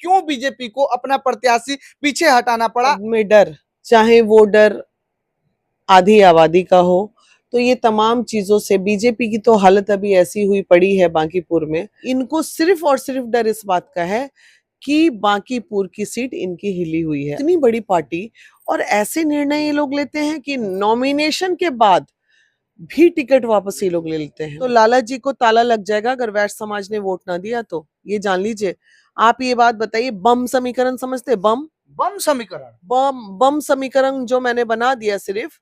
क्यों बीजेपी को अपना प्रत्याशी पीछे हटाना पड़ा। में डर, चाहे वो डर आधी आबादी का हो, तो ये तमाम चीजों से बीजेपी की तो हालत अभी ऐसी हुई पड़ी है बांकीपुर में। इनको सिर्फ और सिर्फ डर इस बात का है कि बांकीपुर की सीट इनकी हिली हुई है। इतनी बड़ी पार्टी और ऐसे निर्णय ये लोग लेते हैं कि नॉमिनेशन के बाद भी टिकट वापस ये लोग ले लेते हैं। तो लाला जी को ताला लग जाएगा अगर वैश्य समाज ने वोट ना दिया तो, ये जान लीजिए। आप ये बात बताइए, बम समीकरण समझते? बम बम समीकरण, बम समीकरण जो मैंने बना दिया सिर्फ,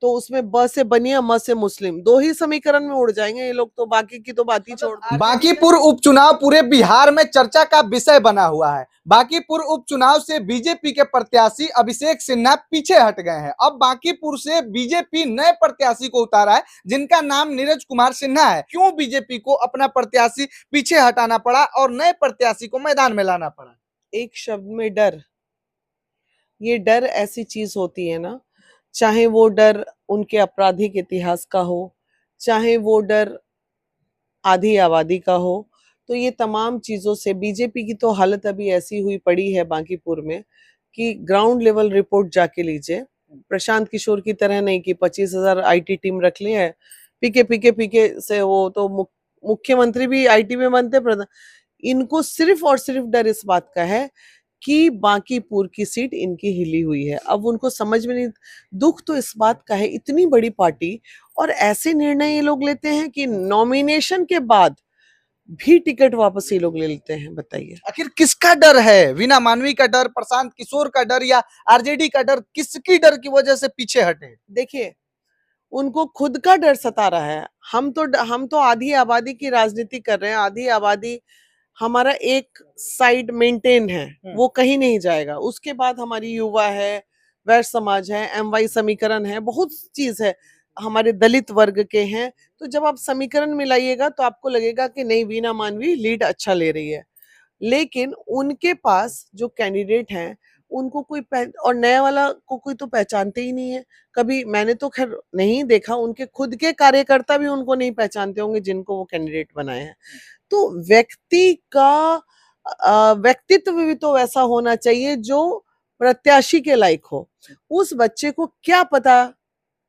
तो उसमें ब से बनिया, म से मुस्लिम, दो ही समीकरण में उड़ जाएंगे ये लोग, तो बाकी की तो बात ही छोड़ दो। बांकीपुर उपचुनाव पूरे बिहार में चर्चा का विषय बना हुआ है। बांकीपुर उपचुनाव से बीजेपी के प्रत्याशी अभिषेक सिन्हा पीछे हट गए हैं। अब बांकीपुर से बीजेपी नए प्रत्याशी को उतारा है जिनका नाम नीरज कुमार सिन्हा है। क्यों बीजेपी को अपना प्रत्याशी पीछे हटाना पड़ा और नए प्रत्याशी को मैदान में लाना पड़ा? एक शब्द में डर। ये डर ऐसी चीज होती है ना, चाहे वो डर उनके आपराधिक इतिहास का हो, चाहे वो डर आधी आबादी का हो, तो ये तमाम चीजों से बीजेपी की तो हालत अभी ऐसी हुई पड़ी है बांकीपुर में कि ग्राउंड लेवल रिपोर्ट जाके लीजिए। प्रशांत किशोर की तरह नहीं कि 25,000 आईटी टीम रख ली है, पीके से वो तो मुख्यमंत्री भी आईटी में बनते प्रधान। इनको सिर्फ और सिर्फ डर इस बात का है कि बांकीपुर की सीट इनकी हिली हुई है। अब उनको समझ में नहीं, दुख तो इस बात का है, इतनी बड़ी पार्टी और ऐसे निर्णय ये लोग लेते हैं कि नॉमिनेशन के बाद भी टिकट वापस ये लोग ले लेते हैं। बताइए आखिर किसका डर है? वीना मानवी का डर, प्रशांत किशोर का डर या आरजेडी का डर? किसकी डर की वजह से पीछे हटे? देखिए, उनको खुद का डर सता रहा है। हम तो आधी आबादी की राजनीति कर रहे हैं। आधी आबादी हमारा एक साइड मेंटेन है, वो कहीं नहीं जाएगा। उसके बाद हमारी युवा है, वैश्य समाज है, एमवाई समीकरण है, बहुत चीज है, हमारे दलित वर्ग के हैं। तो जब आप समीकरण मिलाइएगा तो आपको लगेगा कि नहीं, वीना मानवी लीड अच्छा ले रही है। लेकिन उनके पास जो कैंडिडेट हैं उनको कोई और नया वाला को कोई तो पहचानते ही नहीं है। कभी मैंने तो खैर नहीं देखा, उनके खुद के कार्यकर्ता भी उनको नहीं पहचानते होंगे जिनको वो कैंडिडेट बनाए हैं। तो व्यक्ति का व्यक्तित्व भी तो वैसा होना चाहिए जो प्रत्याशी के लायक हो। उस बच्चे को क्या पता,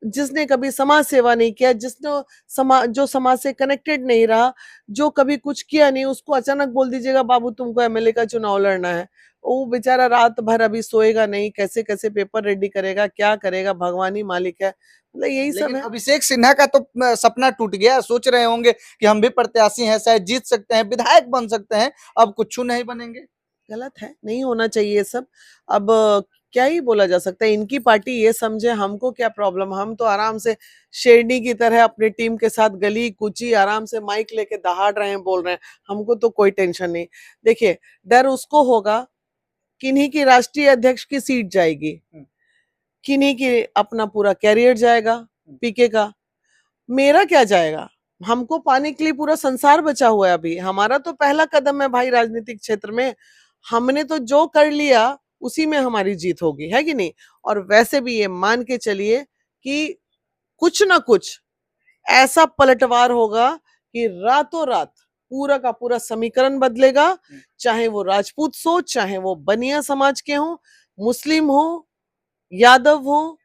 जिसने कभी समाज सेवा नहीं किया, जिसने जो समाज से कनेक्टेड नहीं रहा, जो कभी कुछ किया नहीं, उसको अचानक बोल दीजिएगा बाबू तुमको एमएलए का चुनाव लड़ना है, वो बेचारा रात भर अभी सोएगा नहीं, कैसे कैसे पेपर रेडी करेगा, क्या करेगा, भगवान ही मालिक है। मतलब यही सब है। अभिषेक सिन्हा का तो सपना टूट गया। सोच रहे होंगे कि हम भी प्रत्याशी हैं, शायद जीत सकते हैं, विधायक बन सकते हैं, अब कुछ नहीं बनेंगे। गलत है, नहीं होना चाहिए ये सब। अब क्या ही बोला जा सकता है। इनकी पार्टी ये समझे हमको क्या प्रॉब्लम, हम तो आराम से शेरनी की तरह अपनी टीम के साथ गली कूची आराम से माइक लेके दहाड़ रहे हैं, बोल रहे हैं, हमको तो कोई टेंशन नहीं। देखिए, डर उसको होगा किन्हीं की राष्ट्रीय अध्यक्ष की सीट जाएगी, किन्हीं की अपना पूरा कैरियर जाएगा पीके का, मेरा क्या जाएगा? हमको पाने के लिए पूरा संसार बचा हुआ है। अभी हमारा तो पहला कदम है भाई राजनीतिक क्षेत्र में। हमने तो जो कर लिया उसी में हमारी जीत होगी, है कि नहीं? और वैसे भी ये मान के चलिए कि कुछ ना कुछ ऐसा पलटवार होगा कि रातों रात पूरा का पूरा समीकरण बदलेगा। चाहे वो राजपूत हो, चाहे वो बनिया समाज के हो, मुस्लिम हो, यादव हो,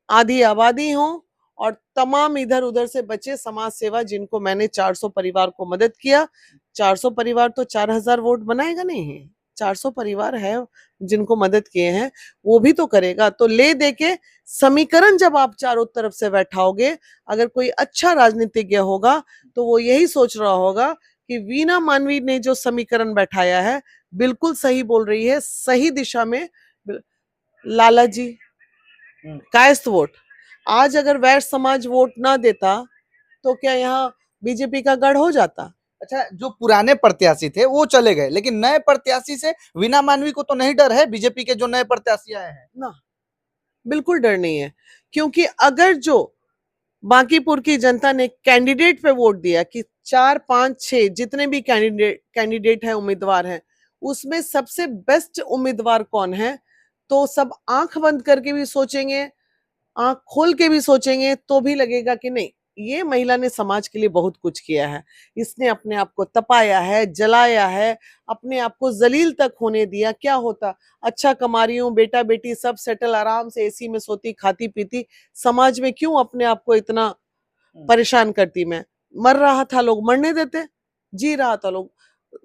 आधी आबादी हो, और तमाम इधर उधर से बचे समाज सेवा जिनको मैंने 400 परिवार को मदद किया। 400 परिवार तो 4,000 वोट बनाएगा नहीं, 400 परिवार है जिनको मदद किए हैं, वो भी तो करेगा। तो ले दे के समीकरण जब आप चारों तरफ से बैठाओगे, अगर कोई अच्छा राजनीतिज्ञ होगा तो वो यही सोच रहा होगा कि वीना मानवी ने जो समीकरण बैठाया है बिल्कुल सही बोल रही है, सही दिशा में। लाला जी कायस्थ वोट, आज अगर वैश्य समाज वोट ना देता तो क्या यहाँ बीजेपी का गढ़ हो जाता? अच्छा, जो पुराने प्रत्याशी थे वो चले गए, लेकिन नए प्रत्याशी से वीना मानवी को तो नहीं डर है? बीजेपी के जो नए प्रत्याशी आए हैं ना, बिल्कुल डर नहीं है। क्योंकि अगर जो बांकीपुर की जनता ने कैंडिडेट पे वोट दिया कि 4, 5, 6 जितने भी कैंडिडेट है, उम्मीदवार हैं, उसमें सबसे बेस्ट उम्मीदवार कौन है, तो सब आंख बंद करके भी सोचेंगे, आंख खोल के भी सोचेंगे, तो भी लगेगा कि नहीं, ये महिला ने समाज के लिए बहुत कुछ किया है। इसने अपने आप को तपाया है, जलाया है, अपने आप को जलील तक होने दिया। क्या होता, अच्छा कमा रही हूँ, बेटा बेटी सब सेटल, आराम से एसी में सोती खाती पीती, समाज में क्यों अपने आप को इतना परेशान करती मैं? मर रहा था लोग मरने देते, जी रहा था लोग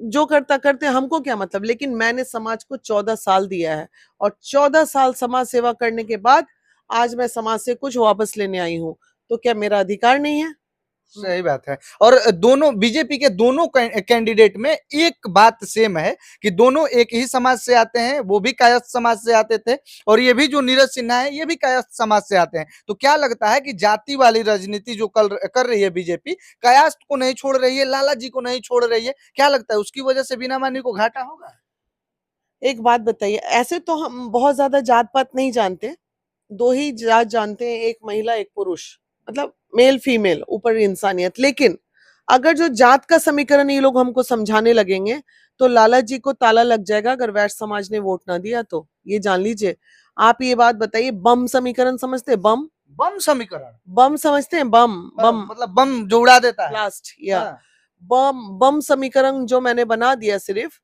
जो करता करते, हमको क्या मतलब। लेकिन मैंने समाज को 14 साल दिया है और 14 साल समाज सेवा करने के बाद आज मैं समाज से कुछ वापस लेने आई हूँ, तो क्या मेरा अधिकार नहीं है? सही बात है। और दोनों बीजेपी के दोनों कैंडिडेट में एक बात सेम है कि दोनों एक ही समाज से आते हैं, वो भी कायस्थ समाज से आते थे और ये भी जो नीरज सिन्हा है ये भी कायस्थ समाज से आते हैं। तो क्या लगता है कि जाति वाली राजनीति जो कर रही है बीजेपी, कायस्थ को नहीं छोड़ रही है, लाला जी को नहीं छोड़ रही है, क्या लगता है उसकी वजह से बीना मानी को घाटा होगा? एक बात बताइए, ऐसे तो हम बहुत ज्यादा जात पात नहीं जानते, दो ही जात जानते हैं, एक महिला एक पुरुष, मतलब मेल फीमेल, ऊपर इंसानियत। लेकिन अगर जो जात का समीकरण ये लोग हमको समझाने लगेंगे तो लाला जी को ताला लग जाएगा अगर वैश्य समाज ने वोट ना दिया तो, ये जान लीजिए। आप ये बात बताइए, बम समीकरण समझते हैं? बम बम समीकरण? बम समझते हैं? बम बम मतलब बम जो उड़ा देता है। ब्लास्ट, या हाँ। बम बम समीकरण जो मैंने बना दिया सिर्फ,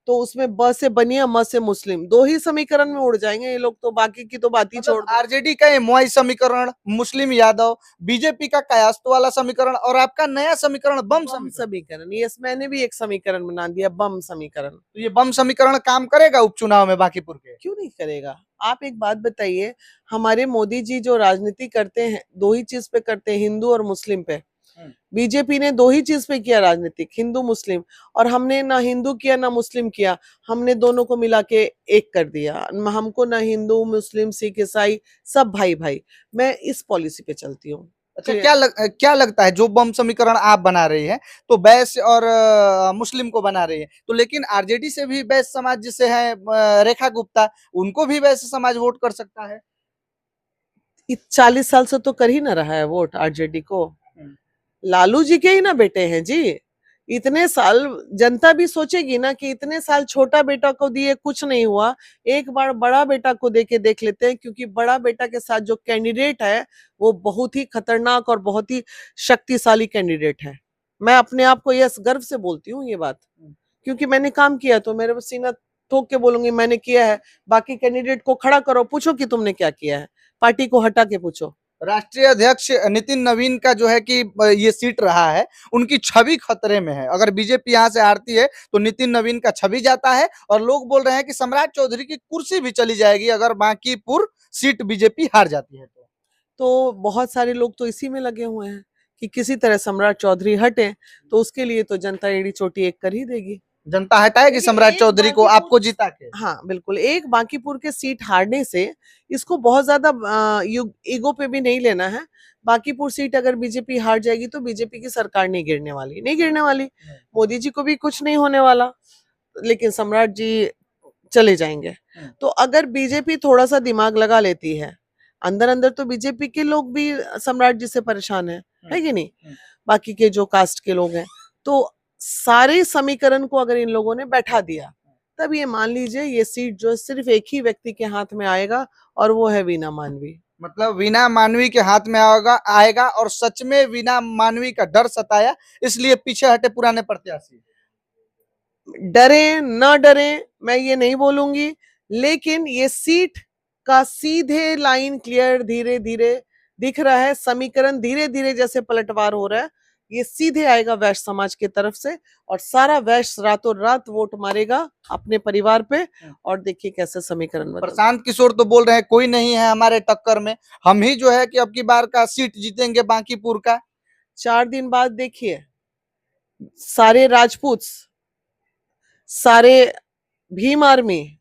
तो उसमें ब से बनिया, म से मुस्लिम, दो ही समीकरण में उड़ जाएंगे ये लोग, तो बाकी की तो बात ही मतलब छोड़ दो। आरजेडी का एमवाई समीकरण, मुस्लिम यादव, बीजेपी का कायस्थ वाला समीकरण और आपका नया समीकरण बम बम समीकरण। समीकरण, यस, मैंने भी एक समीकरण बना दिया, बम समीकरण। तो ये बम समीकरण काम करेगा उपचुनाव में बांकीपुर के? क्यों नहीं करेगा? आप एक बात बताइए, हमारे मोदी जी जो राजनीति करते हैं दो ही चीज पे करते हैं, हिंदू और मुस्लिम पे। बीजेपी ने दो ही चीज पे किया राजनीतिक, हिंदू मुस्लिम, और हमने ना हिंदू किया ना मुस्लिम किया, हमने दोनों को मिला के एक कर दिया। हमको ना हिंदू मुस्लिम सिख ईसाई सब भाई भाई, मैं इस पॉलिसी पे चलती हूँ। अच्छा, क्या लगता है जो बम समीकरण आप बना रही है तो वैश्य और मुस्लिम को बना रही है, तो लेकिन आरजेडी से भी वैश्य समाज जिसे है रेखा गुप्ता, उनको भी वैश्य समाज वोट कर सकता है? 40 साल से तो कर ही ना रहा है वोट आरजेडी को, लालू जी के ही ना बेटे हैं जी। इतने साल जनता भी सोचेगी ना कि इतने साल छोटा बेटा को दिए कुछ नहीं हुआ, एक बार बड़ा बेटा को दे के देख लेते हैं, क्योंकि बड़ा बेटा के साथ जो कैंडिडेट है वो बहुत ही खतरनाक और बहुत ही शक्तिशाली कैंडिडेट है। मैं अपने आप को यस गर्व से बोलती हूँ ये बात, क्योंकि मैंने काम किया, तो मेरे सीना ठोक के बोलूंगी मैंने किया है। बाकी कैंडिडेट को खड़ा करो, पूछो कि तुमने क्या किया है, पार्टी को हटा के पूछो। राष्ट्रीय अध्यक्ष नितिन नवीन का जो है कि ये सीट रहा है, उनकी छवि खतरे में है। अगर बीजेपी यहाँ से हारती है तो नितिन नवीन का छवि जाता है और लोग बोल रहे हैं कि सम्राट चौधरी की कुर्सी भी चली जाएगी अगर बांकीपुर सीट बीजेपी हार जाती है तो बहुत सारे लोग तो इसी में लगे हुए हैं कि किसी तरह सम्राट चौधरी हटे, तो उसके लिए तो जनता एड़ी चोटी एक कर ही देगी। जनता हटाएगी देखिए, सम्राट एक चौधरी को, बांकीपुर, आपको जिता के? हाँ बिल्कुल, एक बांकीपुर के सीट हारने से इसको बहुत ज्यादा ईगो पे भी नहीं लेना है। बांकीपुर सीट अगर बीजेपी हार जाएगी तो बीजेपी की सरकार नहीं गिरने वाली, नहीं गिरने वाली, मोदी जी को भी कुछ नहीं होने वाला, लेकिन सम्राट जी चले जाएंगे। तो अगर बीजेपी थोड़ा सा दिमाग लगा लेती है, अंदर अंदर तो बीजेपी के लोग भी सम्राट जी से परेशान है कि नहीं, बाकी के जो कास्ट के लोग हैं, तो सारे समीकरण को अगर इन लोगों ने बैठा दिया, तब ये मान लीजिए ये सीट जो सिर्फ एक ही व्यक्ति के हाथ में आएगा, और वो है वीना मानवी। मतलब वीना मानवी के हाथ में आएगा और सच में वीना मानवी का डर सताया, इसलिए पीछे हटे पुराने प्रत्याशी। डरे न डरे मैं ये नहीं बोलूंगी, लेकिन ये सीट का सीधे लाइन क्लियर धीरे धीरे दिख रहा है, समीकरण धीरे धीरे जैसे पलटवार हो रहा है, ये सीधे आएगा वैश्य समाज की तरफ से, और सारा वैश्य रातों रात वोट मारेगा अपने परिवार पे, और देखिए कैसे समीकरण बदलता है। प्रशांत किशोर तो बोल रहे हैं कोई नहीं है हमारे टक्कर में, हम ही जो है कि अब की बार का सीट जीतेंगे बांकीपुर का। 4 दिन बाद देखिए सारे राजपूत, सारे भीम आर्मी,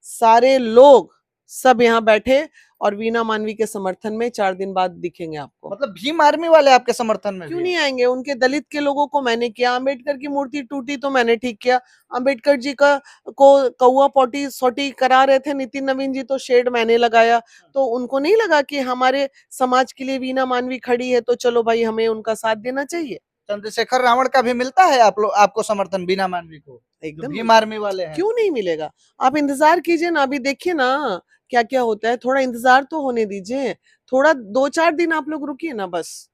सारे लोग सब यहाँ बैठे और वीना मानवी के समर्थन में 4 दिन बाद दिखेंगे आपको। मतलब भीम आर्मी वाले आपके समर्थन में क्यों भी? नहीं आएंगे? उनके दलित के लोगों को मैंने किया, अंबेडकर की मूर्ति टूटी तो मैंने ठीक किया, अंबेडकर जी का को कौआ पोटी सोटी करा रहे थे नितिन नवीन जी, तो शेड मैंने लगाया। तो उनको नहीं लगा कि हमारे समाज के लिए वीना मानवी खड़ी है, तो चलो भाई हमें उनका साथ देना चाहिए। चंद्रशेखर रावण का भी मिलता है आपको समर्थन बीना मानवी को, एकदम भीम आर्मी वाले हैं? क्यों नहीं मिलेगा? आप इंतजार कीजिए ना, अभी देखिए ना क्या क्या होता है, थोड़ा इंतजार तो होने दीजिए, थोड़ा 2-4 दिन आप लोग रुकिए ना बस।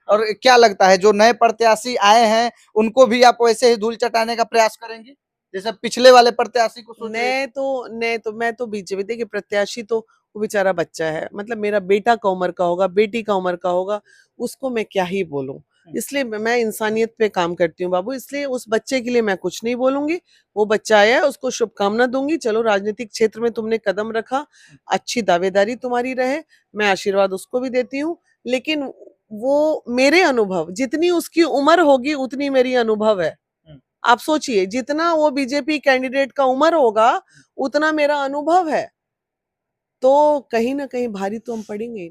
और क्या लगता है जो नए प्रत्याशी आए हैं उनको भी आप वैसे ही धूल चटाने का प्रयास करेंगे जैसे पिछले वाले प्रत्याशी को सोच रहे थे? तो मैं तो बीजेपी, देखिए प्रत्याशी तो वो बेचारा बच्चा है, मतलब मेरा बेटा का उम्र का होगा, बेटी का उम्र का होगा, उसको मैं क्या ही बोलूं। इसलिए मैं इंसानियत पे काम करती हूँ बाबू, इसलिए उस बच्चे के लिए मैं कुछ नहीं बोलूंगी। वो बच्चा आया है, उसको शुभकामना दूंगी। चलो, राजनीतिक क्षेत्र में तुमने कदम रखा, अच्छी दावेदारी तुम्हारी रहे, मैं आशीर्वाद उसको भी देती हूँ। लेकिन वो मेरे अनुभव, जितनी उसकी उम्र होगी उतनी मेरी अनुभव है। आप सोचिए, जितना वो बीजेपी कैंडिडेट का उम्र होगा उतना मेरा अनुभव है, तो कहीं ना कहीं भारी तो हम पड़ेंगे।